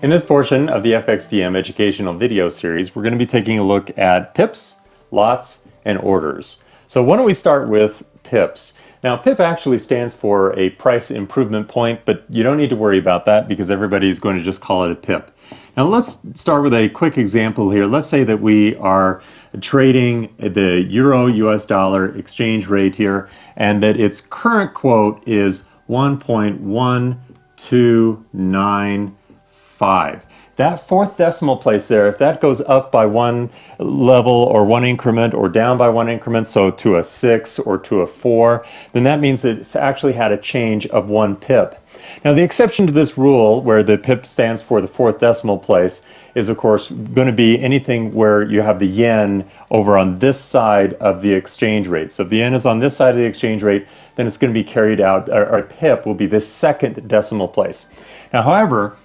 In this portion of the FXDM educational video series, we're going to be taking a look at pips, lots, and orders. So why don't we start with pips. Now PIP actually stands for a price improvement point, but you don't need to worry about that because everybody's going to just call it a PIP. Now let's start with a quick example here. Let's say that we are trading the euro-US dollar exchange rate here and that its current quote is 1.1295. That fourth decimal place there, if that goes up by one level or one increment or down by one increment, so to a 6 or to a 4, then that means that it's actually had a change of 1 pip. Now the exception to this rule, where the pip stands for the fourth decimal place, is of course going to be anything where you have the yen over on this side of the exchange rate. So if the yen is on this side of the exchange rate, then it's going to be carried out, or pip will be the second decimal place. Now however,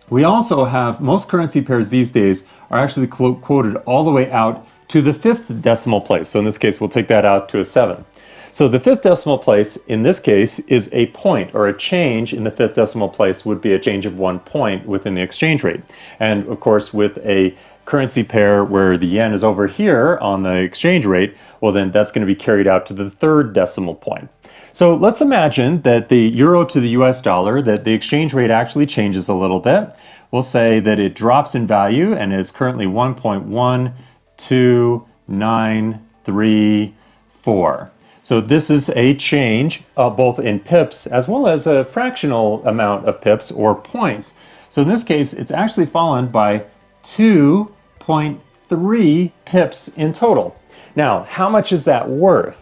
we also have, most currency pairs these days are actually quoted all the way out to the fifth decimal place. So in this case, we'll take that out to a 7. So the fifth decimal place in this case is a point, or a change in the fifth decimal place would be a change of 1 point within the exchange rate. And of course, with a currency pair where the yen is over here on the exchange rate, well then that's going to be carried out to the third decimal point. So let's imagine that the euro to the US dollar, that the exchange rate actually changes a little bit. We'll say that it drops in value and is currently 1.12934. So this is a change both in pips as well as a fractional amount of pips or points. So in this case, it's actually fallen by 2.3 pips in total. Now, how much is that worth?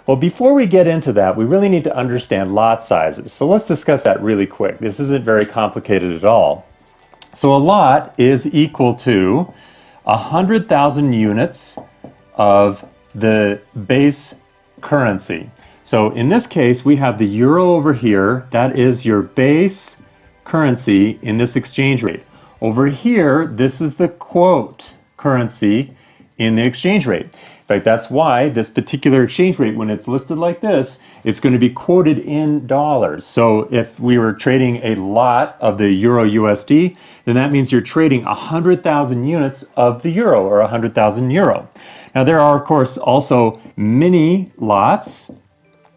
Well, before we get into that, we really need to understand lot sizes. So let's discuss that really quick. This isn't very complicated at all. So a lot is equal to 100,000 units of the base currency. So in this case, we have the euro over here. That is your base currency in this exchange rate. Over here, this is the quote currency in the exchange rate. In fact, that's why this particular exchange rate, when it's listed like this, it's going to be quoted in dollars. So if we were trading a lot of the euro USD, then that means you're trading 100,000 units of the euro, or 100,000 euro. Now there are, of course, also mini lots,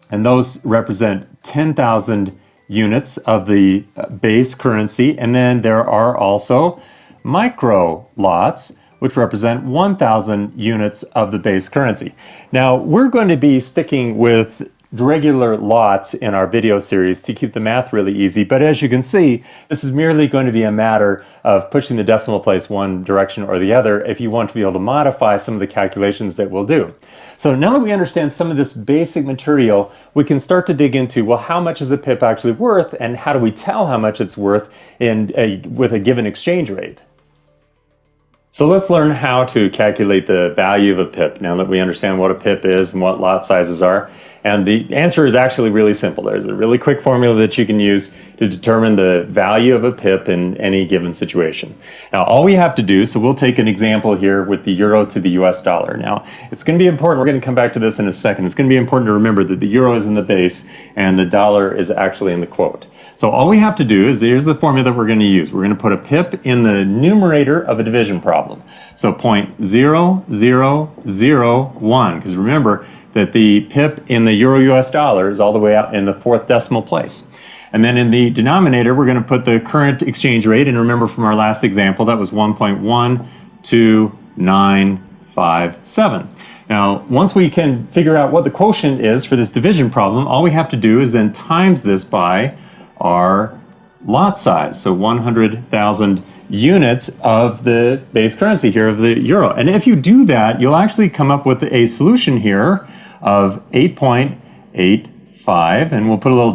and those represent 10,000 units of the base currency. And then there are also micro lots, which represent 1,000 units of the base currency. Now, we're going to be sticking with regular lots in our video series to keep the math really easy, but as you can see, this is merely going to be a matter of pushing the decimal place one direction or the other if you want to be able to modify some of the calculations that we'll do. So now that we understand some of this basic material, we can start to dig into, well, how much is a pip actually worth, and how do we tell how much it's worth with a given exchange rate? So let's learn how to calculate the value of a pip now that we understand what a pip is and what lot sizes are. And the answer is actually really simple. There's a really quick formula that you can use to determine the value of a pip in any given situation. Now, all we have to do, so we'll take an example here with the euro to the US dollar. Now, it's going to be important, we're going to come back to this in a second, it's going to be important to remember that the euro is in the base and the dollar is actually in the quote. So all we have to do is, here's the formula that we're going to use. We're going to put a pip in the numerator of a division problem. So 0.0001, because remember that the pip in the euro-US dollar is all the way out in the fourth decimal place. And then in the denominator, we're going to put the current exchange rate, and remember from our last example, that was 1.12957. Now, once we can figure out what the quotient is for this division problem, all we have to do is then times this by our lot size, so 100,000 units of the base currency here of the euro. And if you do that, you'll actually come up with a solution here of 8.85, and we'll put a little ...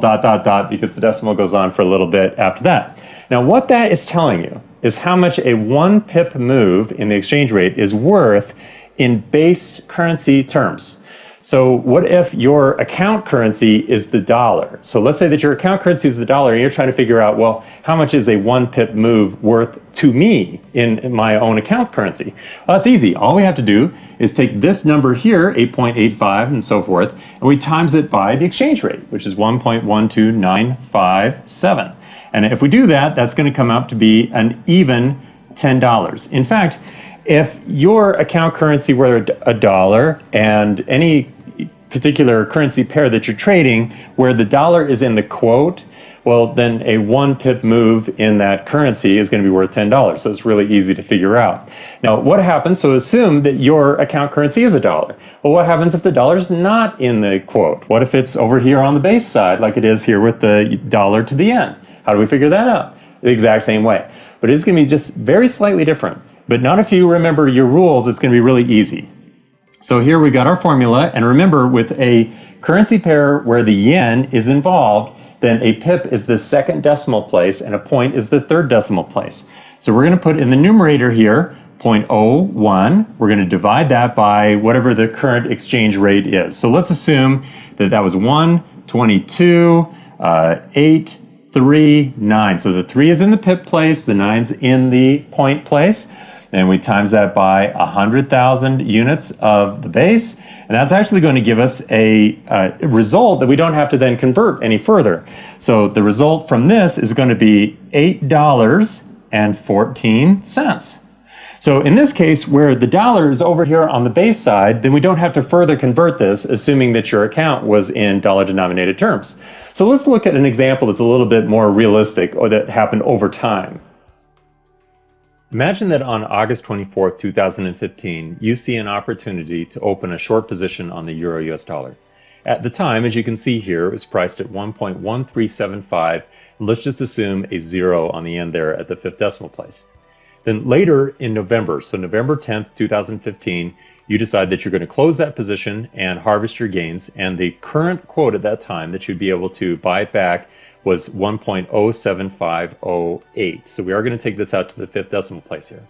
because the decimal goes on for a little bit after that. Now what that is telling you is how much a 1 pip move in the exchange rate is worth in base currency terms. So what if your account currency is the dollar? So let's say that your account currency is the dollar and you're trying to figure out, well, how much is a 1 pip move worth to me in my own account currency? Well, that's easy. All we have to do is take this number here, 8.85 and so forth, and we times it by the exchange rate, which is 1.12957. And if we do that, that's going to come out to be an even $10. In fact, if your account currency were a dollar and any particular currency pair that you're trading where the dollar is in the quote, well, then a 1 pip move in that currency is going to be worth $10. So it's really easy to figure out. Now, what happens? So assume that your account currency is a dollar. Well, what happens if the dollar is not in the quote? What if it's over here on the base side, like it is here with the dollar to the yen? How do we figure that out? The exact same way. But it's going to be just very slightly different. But not if you remember your rules, it's going to be really easy. So here we got our formula, and remember, with a currency pair where the yen is involved, then a pip is the second decimal place and a point is the third decimal place. So we're going to put in the numerator here 0.01. We're going to divide that by whatever the current exchange rate is. So let's assume that that was 122, 8, 3, 9. So the 3 is in the pip place, the 9's in the point place. And we times that by 100,000 units of the base. And that's actually going to give us a result that we don't have to then convert any further. So the result from this is going to be $8.14. So in this case, where the dollar is over here on the base side, then we don't have to further convert this, assuming that your account was in dollar-denominated terms. So let's look at an example that's a little bit more realistic or that happened over time. Imagine that on August 24th, 2015, you see an opportunity to open a short position on the euro-US dollar. At the time, as you can see here, it was priced at 1.1375, and let's just assume a 0 on the end there at the 5th decimal place. Then later in November, so November 10th, 2015, you decide that you're going to close that position and harvest your gains, and the current quote at that time that you'd be able to buy it back was 1.07508. So we are going to take this out to the 5th decimal place here.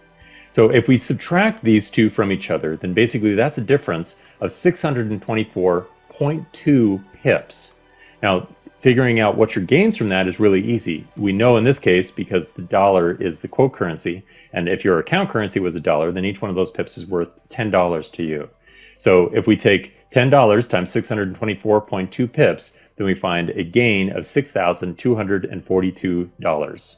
So if we subtract these two from each other, then basically that's a difference of 624.2 pips. Now, figuring out what your gains from that is really easy. We know in this case, because the dollar is the quote currency, and if your account currency was a dollar, then each one of those pips is worth $10 to you. So if we take $10 times 624.2 pips, then we find a gain of $6,242.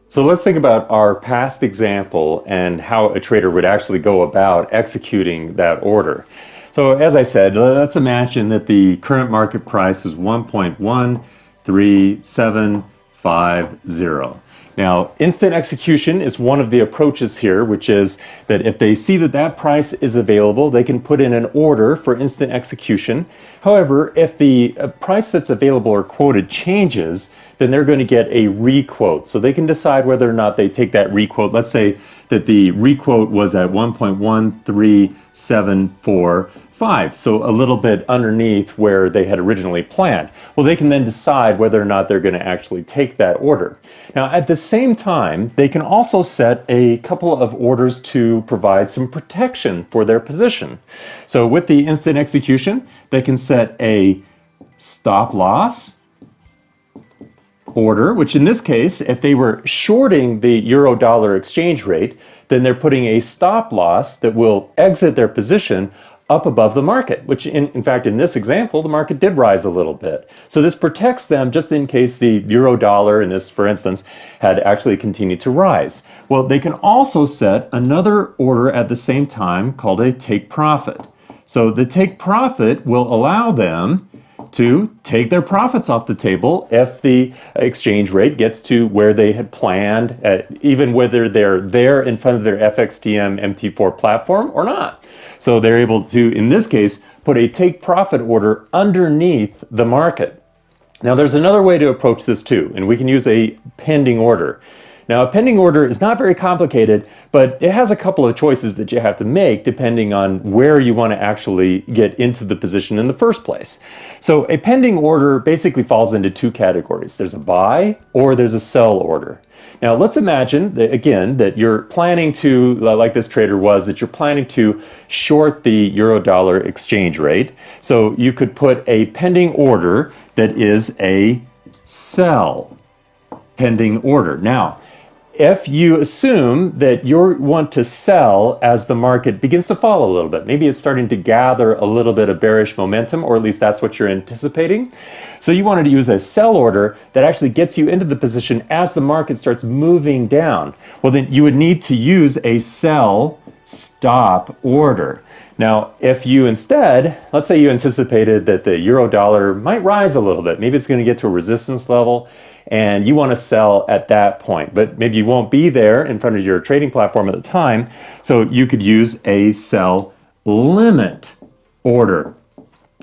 So let's think about our past example and how a trader would actually go about executing that order. So as I said, let's imagine that the current market price is 1.13750. Now, instant execution is one of the approaches here, which is that if they see that that price is available, they can put in an order for instant execution. However, if the price that's available or quoted changes, then they're going to get a requote. So they can decide whether or not they take that requote. Let's say that the requote was at 1.13745, so a little bit underneath where they had originally planned. Well, they can then decide whether or not they're going to actually take that order. Now, at the same time, they can also set a couple of orders to provide some protection for their position. So with the instant execution, they can set a stop loss order, which in this case, if they were shorting the euro-dollar exchange rate, then they're putting a stop loss that will exit their position up above the market, which in fact, in this example, the market did rise a little bit. So this protects them just in case the euro-dollar, in this, for instance, had actually continued to rise. Well, they can also set another order at the same time called a take profit. So the take profit will allow them to take their profits off the table if the exchange rate gets to where they had planned, even whether they're there in front of their FXDM MT4 platform or not. So they're able to, in this case, put a take profit order underneath the market. Now there's another way to approach this too, and we can use a pending order. Now, a pending order is not very complicated, but it has a couple of choices that you have to make depending on where you want to actually get into the position in the first place. So a pending order basically falls into two categories. There's a buy or there's a sell order. Now, let's imagine that, again, that you're planning to, like this trader was, that you're planning to short the euro-dollar exchange rate. So you could put a pending order that is a sell pending order. Now, if you assume that you want to sell as the market begins to fall a little bit, maybe it's starting to gather a little bit of bearish momentum, or at least that's what you're anticipating. So you wanted to use a sell order that actually gets you into the position as the market starts moving down. Well, then you would need to use a sell stop order. Now, if you instead, let's say you anticipated that the euro dollar might rise a little bit, maybe it's going to get to a resistance level, and you want to sell at that point, but maybe you won't be there in front of your trading platform at the time, so you could use a sell limit order.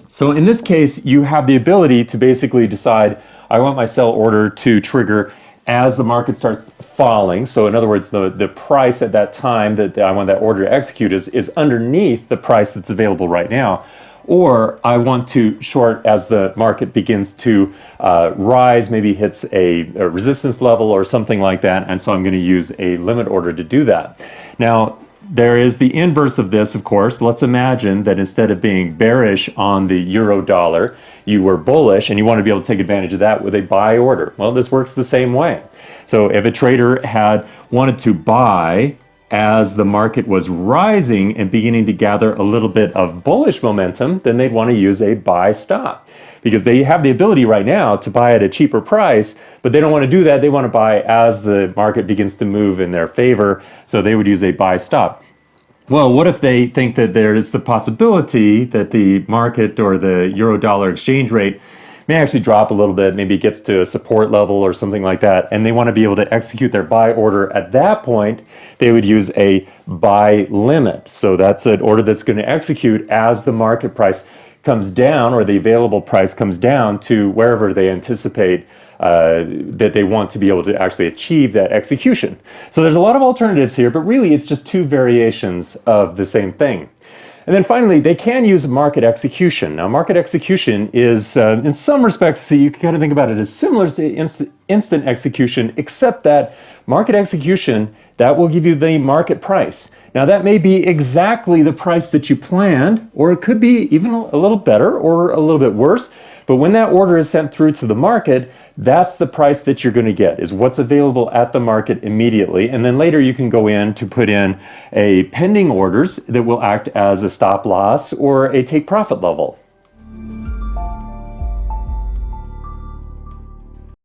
So in this case, you have the ability to basically decide, I want my sell order to trigger as the market starts falling. So in other words, the price at that time that I want that order to execute is underneath the price that's available right now. Or I want to short as the market begins to rise, maybe hits a resistance level or something like that. And so I'm going to use a limit order to do that. Now, there is the inverse of this, of course. Let's imagine that instead of being bearish on the euro dollar, you were bullish and you want to be able to take advantage of that with a buy order. Well, this works the same way. So if a trader had wanted to buy as the market was rising and beginning to gather a little bit of bullish momentum, then they'd want to use a buy stop, because they have the ability right now to buy at a cheaper price, but they don't want to do that. They want to buy as the market begins to move in their favor, so they would use a buy stop. Well, what if they think that there is the possibility that the market or the euro dollar exchange rate may actually drop a little bit, maybe it gets to a support level or something like that, and they want to be able to execute their buy order at that point, they would use a buy limit. So that's an order that's going to execute as the market price comes down, or the available price comes down to wherever they anticipate that they want to be able to actually achieve that execution. So there's a lot of alternatives here, but really it's just two variations of the same thing. And then finally, they can use market execution. Now, market execution is, in some respects, so you can kind of think about it as similar to instant execution, except that market execution, that will give you the market price. Now, that may be exactly the price that you planned, or it could be even a little better or a little bit worse. But when that order is sent through to the market, that's the price that you're going to get, is what's available at the market immediately. And then later you can go in to put in a pending orders that will act as a stop loss or a take profit level.